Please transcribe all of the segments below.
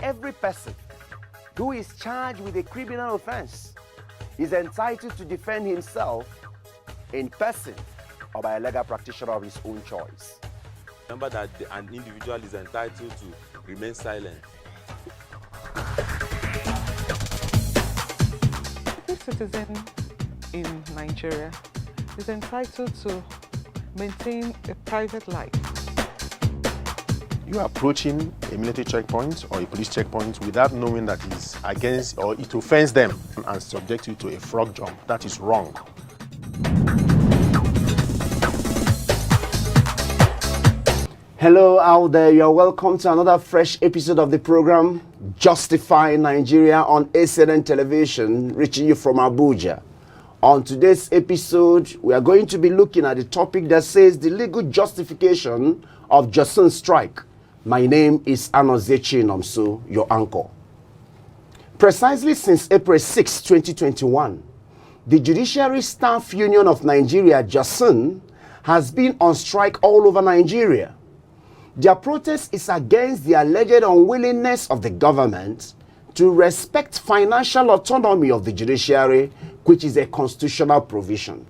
every person who is charged with a criminal offense is entitled to defend himself in person or by a legal practitioner of his own choice. Remember that an individual is entitled to remain silent. Every citizen in Nigeria is entitled to maintain a private life. You are approaching a military checkpoint or a police checkpoint without knowing that it's against or it offends them and subject you to a frog jump. That is wrong. Hello out there, you're welcome to another fresh episode of the program Justify Nigeria on ACNN television, reaching you from Abuja. On today's episode, we are going to be looking at the topic that says the legal justification of Jusun strike. My name is Anozechi Nomso, your anchor. Precisely since April 6, 2021, the Judiciary Staff Union of Nigeria, Jusun, has been on strike all over Nigeria. Their protest is against the alleged unwillingness of the government to respect financial autonomy of the judiciary, which is a constitutional provision.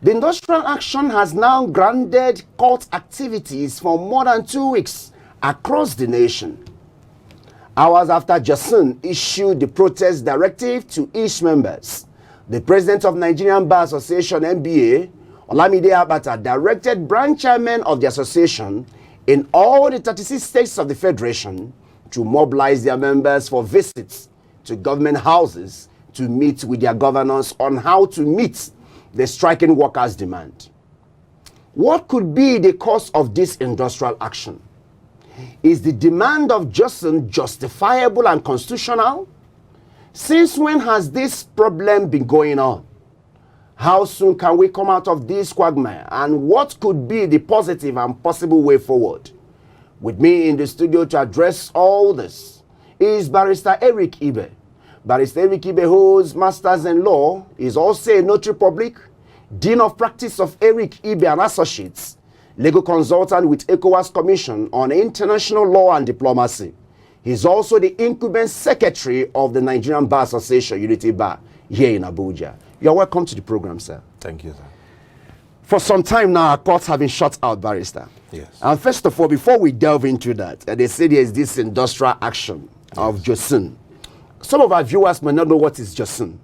The industrial action has now grounded court activities for more than 2 weeks across the nation. Hours after Jusun issued the protest directive to its members, the president of Nigerian Bar Association, NBA, Olamide Abata, directed branch chairmen of the association in all the 36 states of the Federation to mobilize their members for visits to government houses to meet with their governors on how to meet the striking workers' demand. What could be the cause of this industrial action? Is the demand of Jusun justifiable and constitutional? Since when has this problem been going on? How soon can we come out of this quagmire, and what could be the positive and possible way forward? With me in the studio to address all this is Barrister Eric Ibe. Barrister Eric Ibe holds Masters in Law, is also a Notary Public, Dean of Practice of Eric Ibe and Associates, Legal Consultant with ECOWAS Commission on International Law and Diplomacy. He's also the incumbent Secretary of the Nigerian Bar Association, Unity Bar, here in Abuja. You are welcome to the program, sir. Thank you, sir. For some time now, our courts have been shut out, Barrister. Yes. And first of all, before we delve into that, they say there is this industrial action of Jusun. Some of our viewers may not know what is Jusun.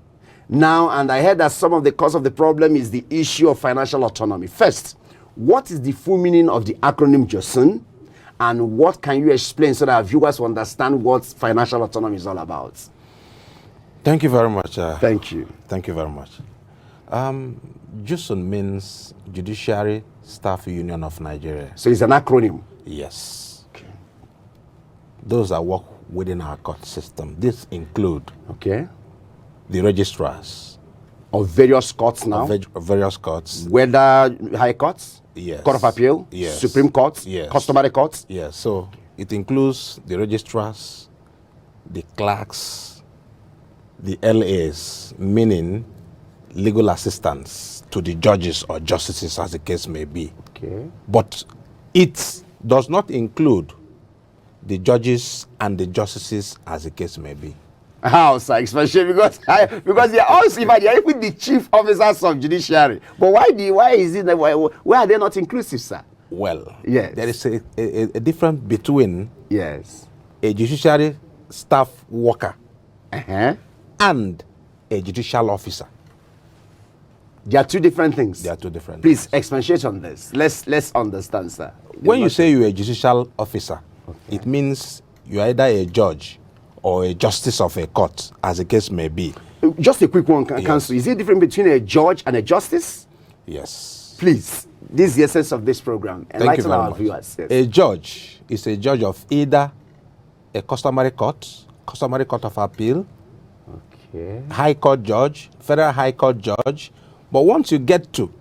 Now, and I heard that some of the cause of the problem is the issue of financial autonomy. First, what is the full meaning of the acronym Jusun? And what can you explain so that our viewers will understand what financial autonomy is all about? Thank you very much. Thank you. Thank you very much. Jusun means Judiciary Staff Union of Nigeria. So it's an acronym? Yes. Okay. Those that work within our court system. This include the registrars. Of various courts now? Of various courts. Whether high courts? Yes. Court of Appeal? Yes. Supreme Court? Yes. Customary courts? Yes. So it includes the registrars, the clerks, the LAs, meaning legal assistants to the judges or justices as the case may be. Okay. But it does not include the judges and the justices as the case may be. How, sir? Especially because they are also even the chief officers of judiciary. But why is it that why are they not inclusive, sir? Well, yes, there is a difference between a judiciary staff worker and a judicial officer. They are two different things. They are two different Please things. expatiate on this. Let's understand, sir. When you say you're a judicial officer, it means you're either a judge or a justice of a court, as the case may be. Just a quick one, Counsel. Is it different between a judge and a justice? Yes. Please, this is the essence of this program. Enlighten our viewers. Yes. A judge is a judge of either a customary court of appeal, high court judge, federal high court judge. But once you get to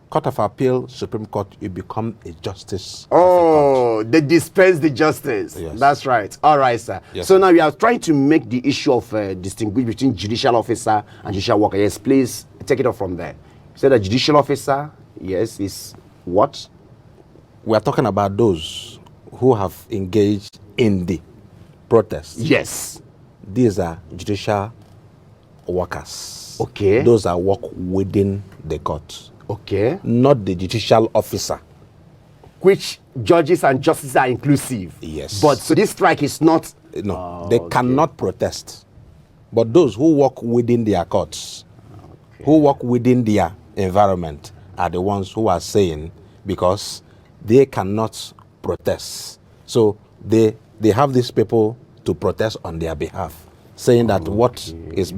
Court of Appeal, Supreme Court, you become a justice. Oh, they dispense the justice. Yes. That's right. All right, sir. Yes, so now we are trying to make the issue of distinguish between judicial officer and judicial worker. Yes, please take it off from there. So the judicial officer, yes, is what? We are talking about those who have engaged in the protest. Yes. These are judicial workers. Okay. Those that work within the court. Okay. Not the judicial officer. Which judges and justices are inclusive. Yes. But so this strike is not. No, they cannot protest. But those who work within their courts, who work within their environment, are the ones who are saying, because they cannot protest. So they have these people to protest on their behalf, saying that what is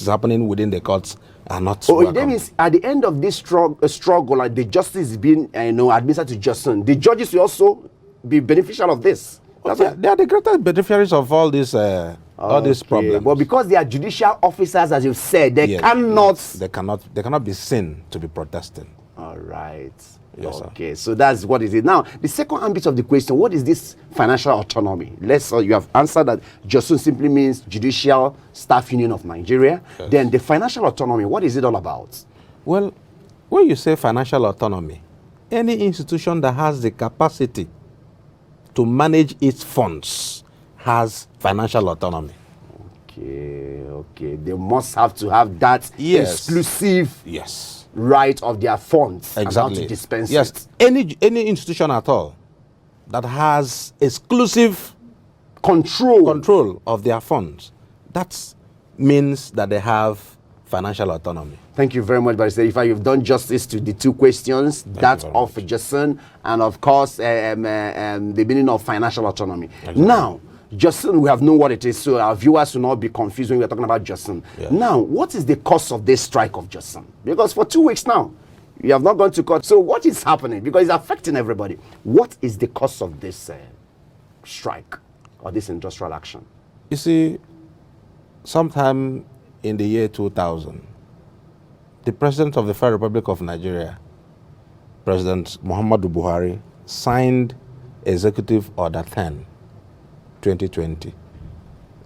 happening within the courts are not. Oh, that means at the end of this struggle, like the justice is being, administered to Jusun, the judges will also be beneficial of this. They are the greatest beneficiaries of all these problems. But because they are judicial officers, as you said, they cannot. They cannot be seen to be protesting. All right. Yes, okay, so that's what it is. Now, the second ambit of the question, what is this financial autonomy? You have answered that Jusun simply means Judicial Staff Union of Nigeria. Yes. Then the financial autonomy, what is it all about? Well, when you say financial autonomy, any institution that has the capacity to manage its funds has financial autonomy. Okay. They must have to have that exclusive right of their funds. Exactly. And how to dispense it. Any institution at all that has exclusive control of their funds, that means that they have financial autonomy. Thank you very much, Barrister. If you've done justice to the two questions, that of Jusun and of course the meaning of financial autonomy. Exactly. Now, Jusun, we have known what it is, so our viewers will not be confused when we're talking about Jusun. Yeah. Now, what is the cause of this strike of Jusun? Because for 2 weeks now, you have not gone to court. So what is happening? Because it's affecting everybody. What is the cause of this strike or this industrial action? You see, sometime in the year 2000, the President of the Federal Republic of Nigeria, President Muhammadu Buhari, signed Executive Order 10, 2020,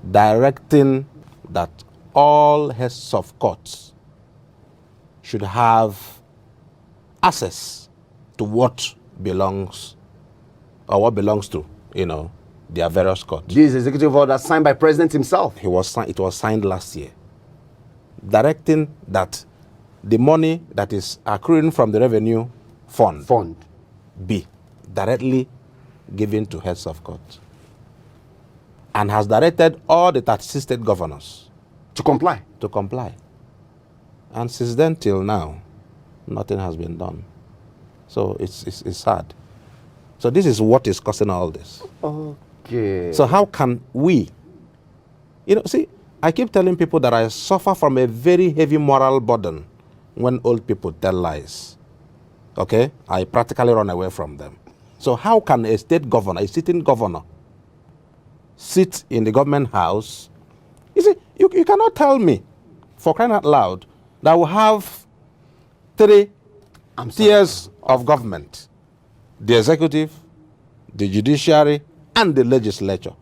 directing that all heads of courts should have access to what belongs to, their various courts. This executive order signed by President himself. It was signed last year, directing that the money that is accruing from the revenue fund be directly given to heads of court, and has directed all the 36 state governors to comply. And since then till now, nothing has been done. So it's sad. So this is what is causing all this. Okay. So how can we, see, I keep telling people that I suffer from a very heavy moral burden when old people tell lies. Okay? I practically run away from them. So how can a state governor, a sitting governor, sit in the government house? You see, you cannot tell me, for crying out loud, that we have 3 tiers of government: the executive, the judiciary, and the legislature.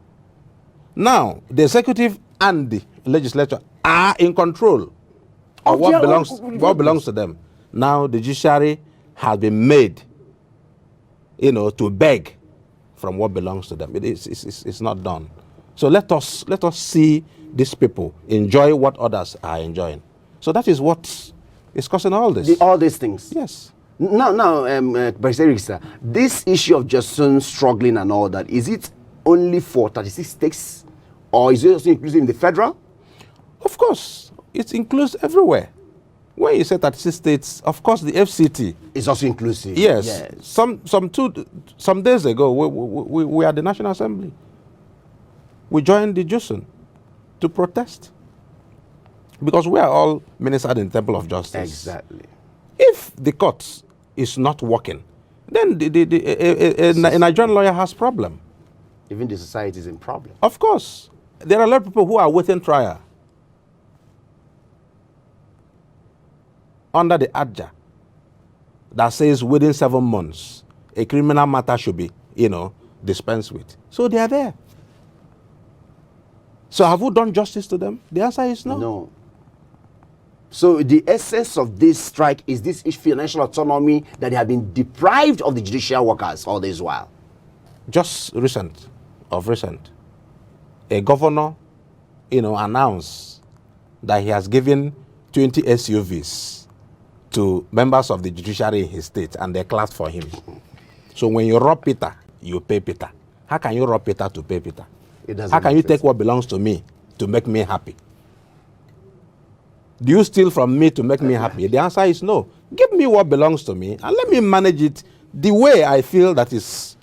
Now, the executive and the legislature are in control of what belongs to them. Now, the judiciary has been made, to beg from what belongs to them. It's not done. So let us see these people enjoy what others are enjoying. So that is what is causing all this. All these things. Yes. Now, Barrister, this issue of Jusun struggling and all that, is it only for 36 states, or is it also inclusive in the federal? Of course, it includes everywhere. When you say 36 states, of course, the FCT is also inclusive. Yes. Some days ago, we were at the National Assembly. We joined the Jusun to protest, because we are all ministered in the Temple of Justice. Exactly. If the court is not working, then a Nigerian lawyer has problem. Even the society is in problem. Of course. There are a lot of people who are waiting trial under the ADJA that says within 7 months a criminal matter should be, dispensed with. So they are there. So have we done justice to them? The answer is no. No. So the essence of this strike is this financial autonomy that they have been deprived of the judicial workers all this while. Just recent. a governor, announce that he has given 20 SUVs to members of the judiciary in his state, and they clapped for him. So when you rob Peter, you pay Peter. How can you rob Peter to pay Peter? How can you take what belongs to me to make me happy? Do you steal from me to make me happy? The answer is no. Give me what belongs to me and let me manage it the way I feel that is,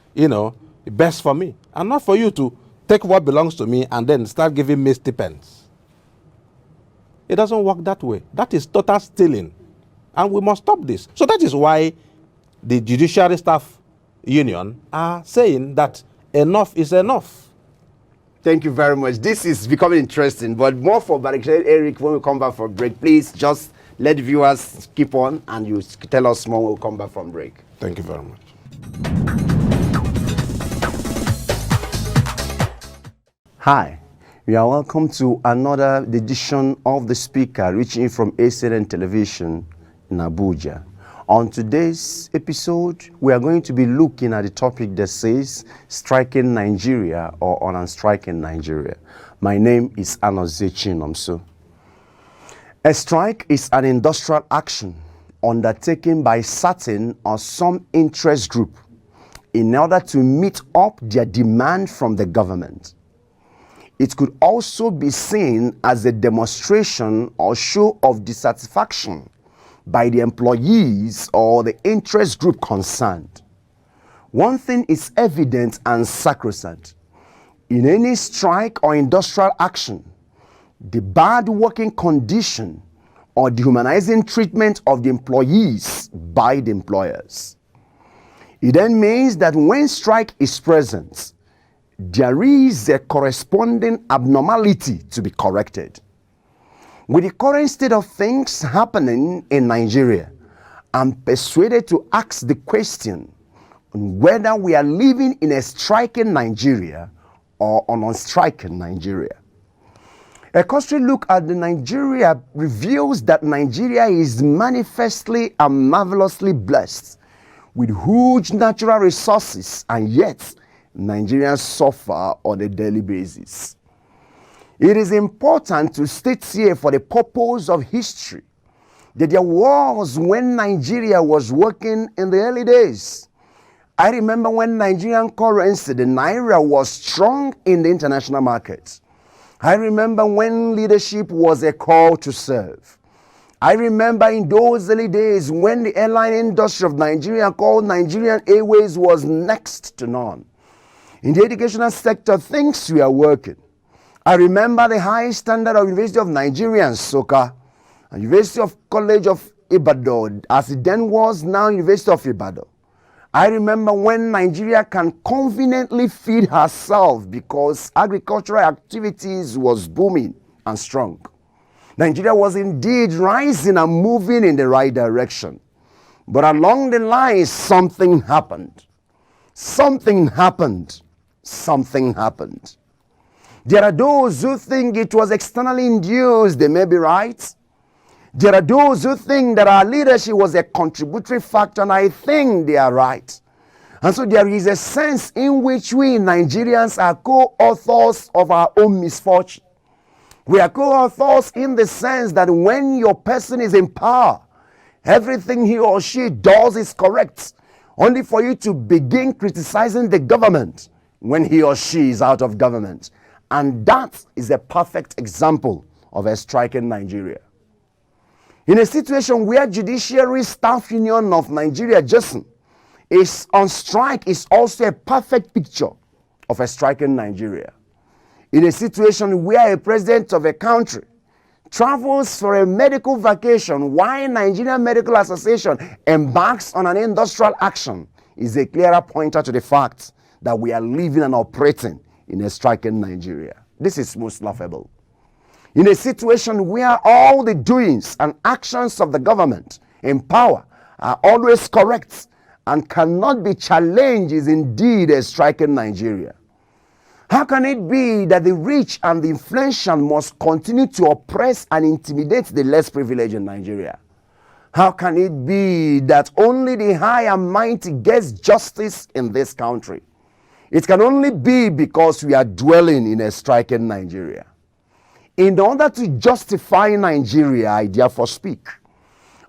best for me. And not for you to take what belongs to me and then start giving me stipends. It doesn't work that way. That is total stealing. And we must stop this. So that is why the Judiciary Staff Union are saying that enough is enough. Thank you very much. This is becoming interesting, but more for Barrister Eric when we come back from break. Please just let the viewers keep on and you tell us more when we come back from break. Thank you very much. Hi, you are welcome to another edition of The Speaker, reaching in from ACNN Television in Abuja. On today's episode, we are going to be looking at the topic that says striking Nigeria or unstriking Nigeria. My name is Anozie Chinomso. A strike is an industrial action undertaken by certain or some interest group in order to meet up their demand from the government. It could also be seen as a demonstration or show of dissatisfaction by the employees or the interest group concerned. One thing is evident and sacrosanct. In any strike or industrial action, the bad working condition or dehumanizing treatment of the employees by the employers. It then means that when strike is present, there is a corresponding abnormality to be corrected. With the current state of things happening in Nigeria, I'm persuaded to ask the question on whether we are living in a striking Nigeria or an unstriking Nigeria. A cursory look at the Nigeria reveals that Nigeria is manifestly and marvelously blessed with huge natural resources, and yet Nigerians suffer on a daily basis. It is important to state here for the purpose of history that there was when Nigeria was working in the early days. I remember when Nigerian currency, the Naira, was strong in the international market. I remember when leadership was a call to serve. I remember in those early days when the airline industry of Nigeria called Nigerian Airways was next to none. In the educational sector, things were working. I remember the high standard of University of Nigeria and Soka, and University of College of Ibadan, as it then was now University of Ibadan. I remember when Nigeria can conveniently feed herself because agricultural activities was booming and strong. Nigeria was indeed rising and moving in the right direction. But along the line, something happened. Something happened. Something happened. There are those who think it was externally induced. They may be right. There are those who think that our leadership was a contributory factor, and I think they are right. And so there is a sense in which we Nigerians are co-authors of our own misfortune. We are co-authors in the sense that when your person is in power, everything he or she does is correct, only for you to begin criticizing the government when he or she is out of government. And that is a perfect example of a striking Nigeria. In a situation where Judiciary Staff Union of Nigeria, Jusun, is on strike, is also a perfect picture of a striking Nigeria. In a situation where a president of a country travels for a medical vacation while Nigerian Medical Association embarks on an industrial action, is a clearer pointer to the fact that we are living and operating in a striking Nigeria. This is most laughable. In a situation where all the doings and actions of the government in power are always correct and cannot be challenged, is indeed a striking Nigeria. How can it be that the rich and the influential must continue to oppress and intimidate the less privileged in Nigeria? How can it be that only the high and mighty gets justice in this country? It can only be because we are dwelling in a striking Nigeria. In order to justify Nigeria, I therefore speak.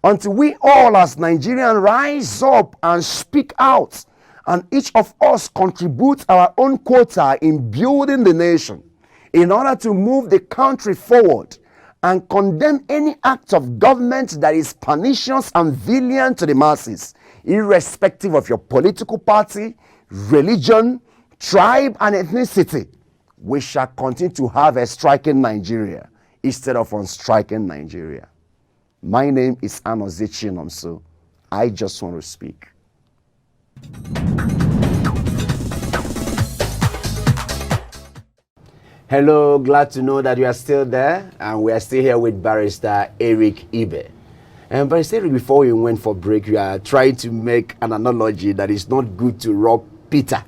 Until we all as Nigerians rise up and speak out, and each of us contributes our own quota in building the nation, in order to move the country forward and condemn any act of government that is pernicious and valiant to the masses, irrespective of your political party, religion, tribe, and ethnicity, we shall continue to have a striking Nigeria instead of unstriking Nigeria. My name is Anozechi Nomso. I just want to speak. Hello, glad to know that you are still there, and we are still here with Barrister Eric Ibe. And Barrister Eric, before we went for break, you are trying to make an analogy that it's not good to rob Peter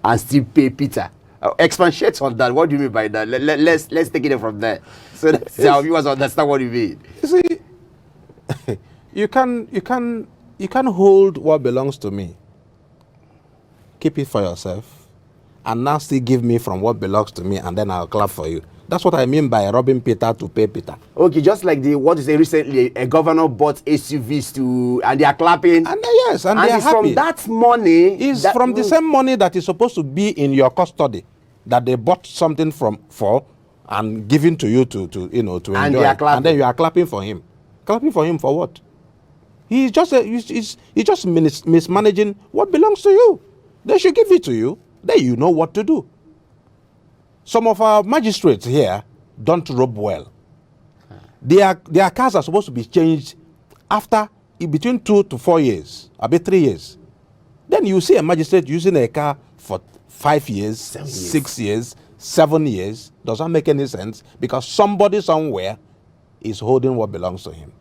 and still pay Peter. Expatiate on that. What do you mean by that? Let's take it from there, so that our viewers understand what you mean. You see, you can hold what belongs to me, keep it for yourself, and now still give me from what belongs to me, and then I'll clap for you. That's what I mean by robbing Peter to pay Peter. Okay, just like what is recently a governor bought SUVs to, and they are clapping. And yes, and they are happy. From that money, is from the same money that is supposed to be in your custody, that they bought something for and given to you to enjoy. And then you are clapping for him. Clapping for him for what? He's just mismanaging what belongs to you. They should give it to you. Then you know what to do. Some of our magistrates here don't rob well. Their cars are supposed to be changed after between 2 to 4 years, about 3 years. Then you see a magistrate using a car for 5 years, 6 years, 7 years. Does that make any sense? Because somebody somewhere is holding what belongs to him.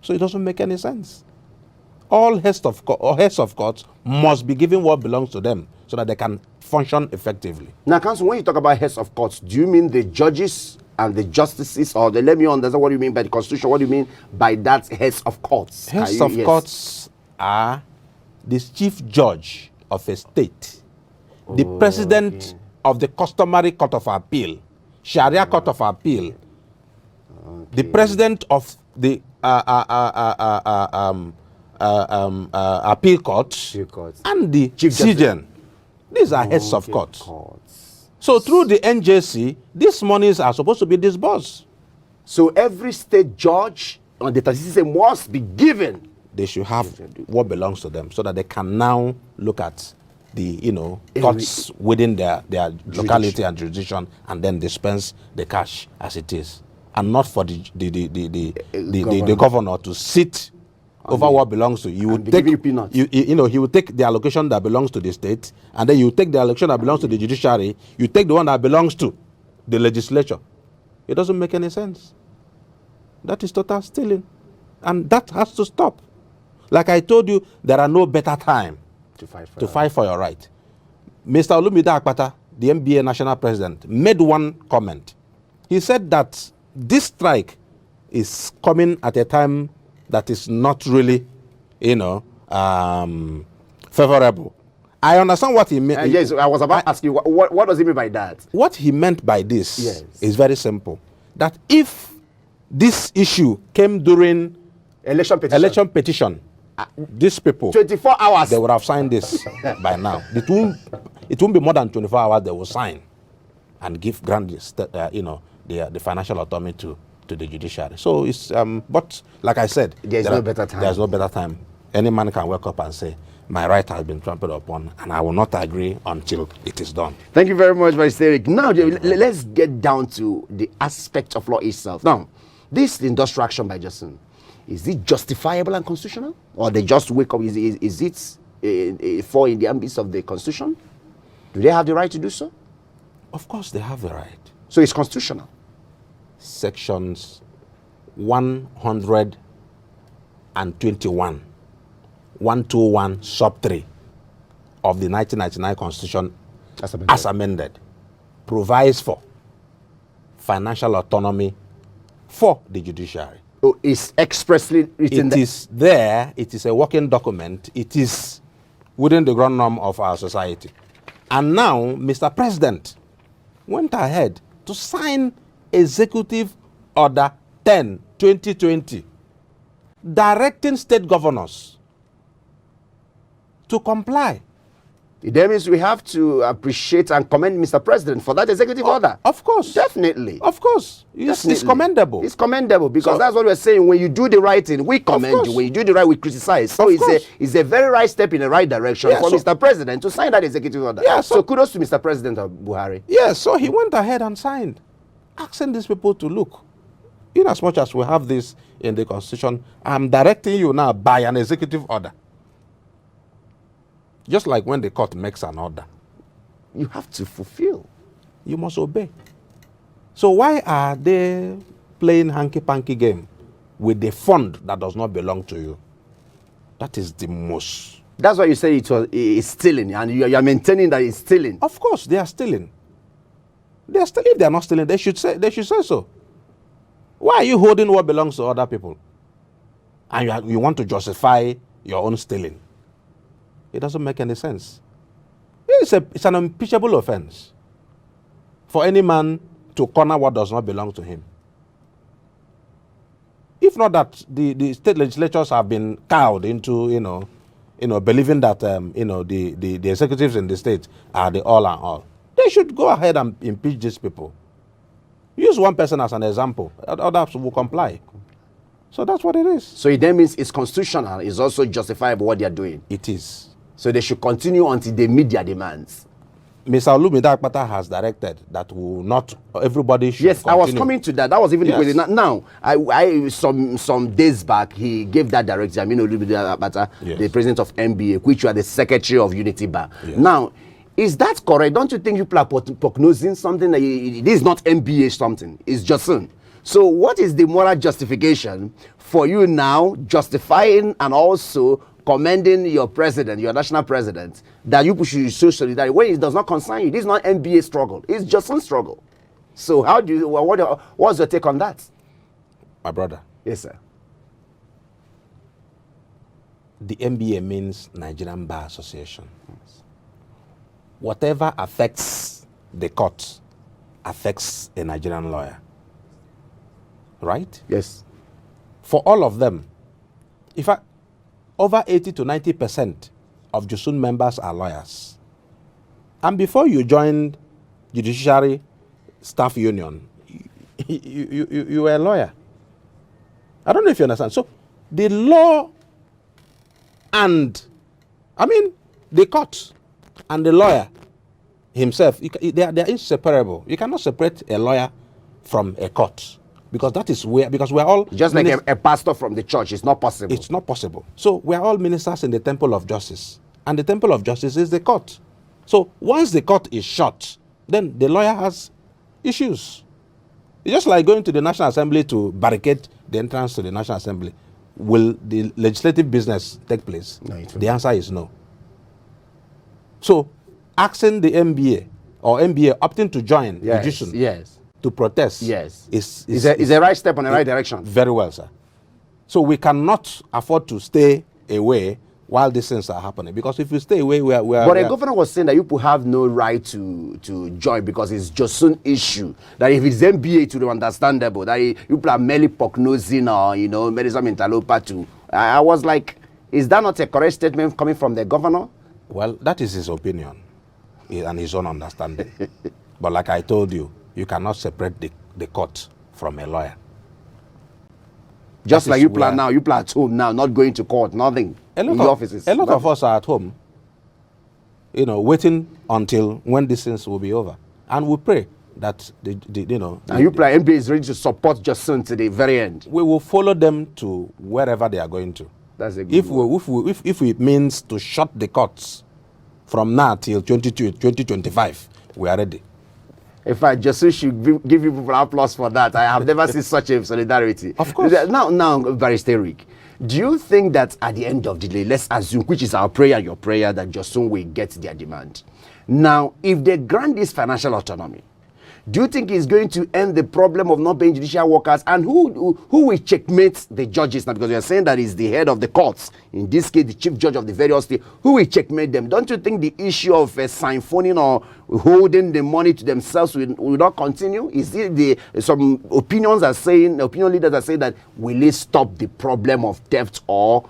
So it doesn't make any sense. All heads of courts must be given what belongs to them so that they can function effectively. Now, Counsel, when you talk about heads of courts, do you mean the judges and the justices, or let me understand what you mean by the Constitution? What do you mean by that heads of courts? Heads of courts are the chief judge of a state, the president of the customary court of appeal, Sharia court of appeal, the president of the appeal court, and the chief judge. These are heads of courts. So through the NJC, these monies are supposed to be disbursed. So every state judge on the system must be given. They should have what belongs to them so that they can now look at the courts within their locality and jurisdiction, and then dispense the cash as it is, and not for the governor to sit over what belongs to you. Would take he would take the allocation that belongs to the state, and then you take the allocation that belongs to the judiciary. You take the one that belongs to the legislature. It doesn't make any sense. That is total stealing, and that has to stop. Like I told you, there are no better time to fight for your right. Mr. Olumide Akpata, the MBA national president, made one comment. He said that this strike is coming at a time that is not really, favorable. I understand what he meant. Yes, I was about to ask you, what does he mean by that? What he meant by this is very simple. That if this issue came during election petition, these people, 24 hours, they would have signed this by now. It won't be more than 24 hours they will sign and grant the financial autonomy to the judiciary. So it's but like I said, there's no better time. Any man can wake up and say, my right has been trampled upon, and I will not agree until it is done. Thank you very much, Vice Eric. Now let's get down to the aspect of law itself. Now, this industrial action by Jusun, is it justifiable and constitutional, or they just wake up? Is it fall in the ambits of the Constitution? Do they have the right to do so? Of course, they have the right. So it's constitutional. Sections 121, 121 sub 3 of the 1999 Constitution as amended provides for financial autonomy for the judiciary. Oh, it's expressly written. It is there. It is a working document. It is within the ground norm of our society. And now, Mr. President went ahead to sign Executive Order 10, 2020, directing state governors to comply. It means we have to appreciate and commend Mr. President for that executive order. Of course. Definitely. Of course. It's commendable. It's commendable because So- that's what we're saying. When you do the right thing, we commend you. When you do the right, we criticize. So it's a very right step in the right direction for Mr. President to sign that executive order. Yeah, so kudos to Mr. President Buhari. Yes, so he went ahead and signed, asking these people to look. In as much as we have this in the Constitution, I'm directing you now by an executive order. Just like when the court makes an order. You have to fulfill. You must obey. So why are they playing hanky-panky game with the fund that does not belong to you? That is the most. That's why you say it's stealing, and you are maintaining that it's stealing. Of course, they are stealing. They are stealing. If they are not stealing, they should say so. Why are you holding what belongs to other people? And you want to justify your own stealing? It doesn't make any sense. It's an impeachable offense for any man to corner what does not belong to him. If not that the state legislatures have been cowed into, believing that, the executives in the state are the all and all. They should go ahead and impeach these people. Use one person as an example. Others will comply. So that's what it is. So it then means it's constitutional. It's also justifiable what they are doing. It is. So they should continue until they meet their demands. Mr. Olumide Akpata has directed that will not everybody should Yes, continue. I was coming to that. That was even Yes. now. I some days back he gave that directive. I mean, Olumide Akpata, Yes. the president of NBA, which you are the secretary of Unity Bar. Yes. Now, is that correct? Don't you think you are prognosing something that it is not NBA something? It's Jusun. So what is the moral justification for you now justifying and also commending your president, your national president, that you should show solidarity when it does not concern you? This is not NBA struggle. It's just a struggle. So how do you, what's your take on that? My brother, Yes, sir. the NBA means Nigerian Bar Association. Whatever affects the court affects a Nigerian lawyer. Right? Yes. For all of them, in fact, over 80 to 90% of Jusun members are lawyers. And before you joined Judiciary Staff Union, you were a lawyer. I don't know if you understand. So the law and, the court and the lawyer himself, they are inseparable. You cannot separate a lawyer from a court. Because that is because we're all... Just like a pastor from the church, it's not possible. It's not possible. So we're all ministers in the temple of justice. And the temple of justice is the court. So once the court is shut, then the lawyer has issues. It's just like going to the National Assembly to barricade the entrance to the National Assembly. Will the legislative business take place? No, it will The answer is no. So asking the NBA or NBA opting to join the Jusun to protest is a right step on the right direction. Very well, sir. So we cannot afford to stay away while these things are happening, because if you stay away, But the governor was saying that you people have no right to join because it's just an issue. That if it's NBA, it will be understandable. That you people are merely prognosing or maybe some interloper to. I was like, is that not a correct statement coming from the governor? Well, that is his opinion and his own understanding. But like I told you, you cannot separate the court from a lawyer. Just like you plan now, you plan at home now, not going to court, nothing in the offices. A lot of us are at home, waiting until when these things will be over. And we pray that, and you plan, NBA is ready to support Jusun to the very end. We will follow them to wherever they are going to. That's a good one. If it means to shut the courts from now till 2025, we are ready. In fact, Jusun should give you people applause for that. I have never seen such a solidarity. Of course. Now, Barrister Rick, do you think that at the end of the day, let's assume, which is our prayer, your prayer, that Jusun will get their demand. Now, if they grant this financial autonomy, Do you think it's going to end the problem of not paying judicial workers? And who will checkmate the judges now? Because you're saying that is the head of the courts, in this case, the chief judge of the various states. Who will checkmate them? Don't you think the issue of siphonning or holding the money to themselves will not continue? Is it some opinion leaders are saying that will it stop the problem of theft or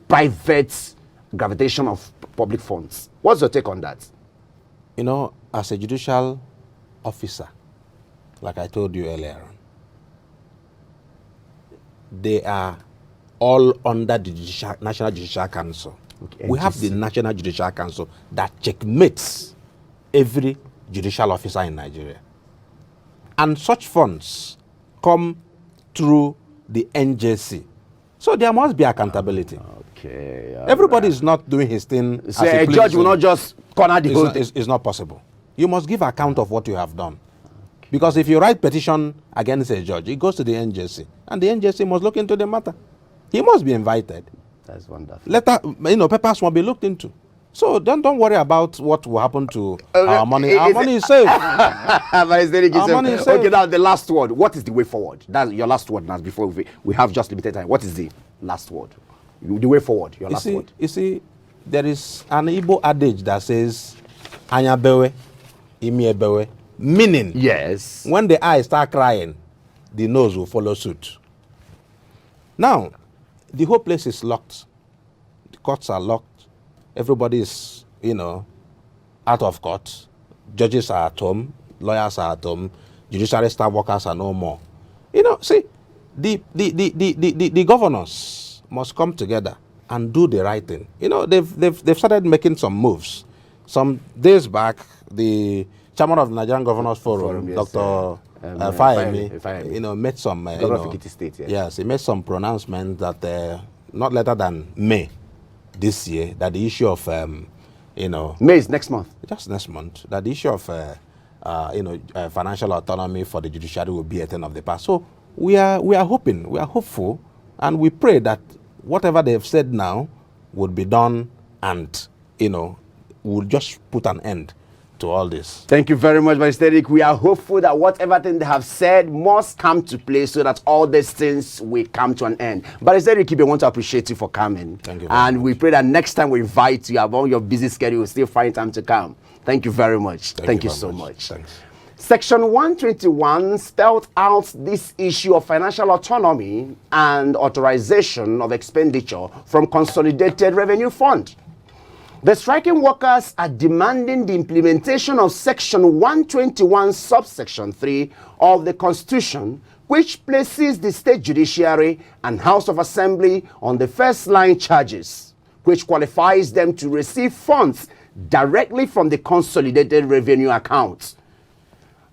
private gravitation of public funds? What's your take on that? As a judicial officer, like I told you earlier on, they are all under the National Judicial Council. Okay, we have the National Judicial Council that checkmates every judicial officer in Nigeria. And such funds come through the NJC. So there must be accountability. Okay. Everybody is not doing his thing. So a judge will not just corner the whole thing. It's not possible. You must give account of what you have done. Okay. Because if you write petition against a judge, it goes to the NJC. And the NJC must look into the matter. He must be invited. That's wonderful. Papers must be looked into. So don't worry about what will happen to our money. Our money is safe. Our money is safe. Okay, now the last word. What is the way forward? That's your last word now before we have just limited time. What is the last word? The way forward, your last word. You see, there is an Igbo adage that says, Anya bewe, imi ebewe. Meaning, yes, when the eyes start crying, the nose will follow suit. Now, the whole place is locked. The courts are locked. Everybody is, out of court. Judges are at home. Lawyers are at home. Judiciary staff workers are no more. See, the governors must come together and do the right thing. They've started making some moves. Some days back, the chairman of the Nigerian Governors Forum, yes, Dr. Fayemi, made some. State, yes. Yes, he made some pronouncement that not later than May this year, that the issue of May is next month. Just next month, that the issue of financial autonomy for the judiciary will be a thing of the past. So we are hoping, we are hopeful, and we pray that whatever they've said now would be done, and will just put an end to all this. Thank you very much, Mr. Eric. We are hopeful that whatever thing they have said must come to play so that all these things will come to an end. But Mr. Eric, we want to appreciate you for coming. Thank you. And we pray that next time we invite you, among your busy schedule, you'll still find time to come. Thank you very much. Thank you so much. Thanks. Section 121 spelled out this issue of financial autonomy and authorization of expenditure from Consolidated Revenue Fund. The striking workers are demanding the implementation of Section 121, subsection 3 of the Constitution, which places the state judiciary and House of Assembly on the first line charges, which qualifies them to receive funds directly from the Consolidated Revenue account.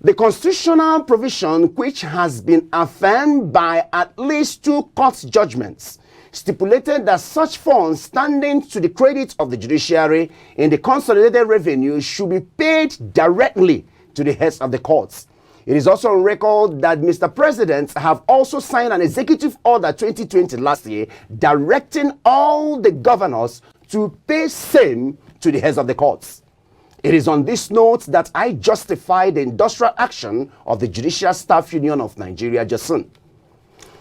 The constitutional provision, which has been affirmed by at least 2 court judgments, stipulated that such funds standing to the credit of the judiciary in the Consolidated Revenue should be paid directly to the heads of the courts. It is also on record that Mr. President have also signed an executive order 2020 last year directing all the governors to pay same to the heads of the courts. It is on this note that I justify the industrial action of the Judicial Staff Union of Nigeria, Jusun.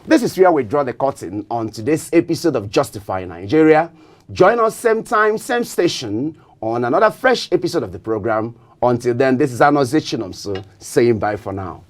This is where we draw the curtain on today's episode of Justify Nigeria. Join us same time, same station on another fresh episode of the program. Until then, this is Arno Zichinomso saying bye for now.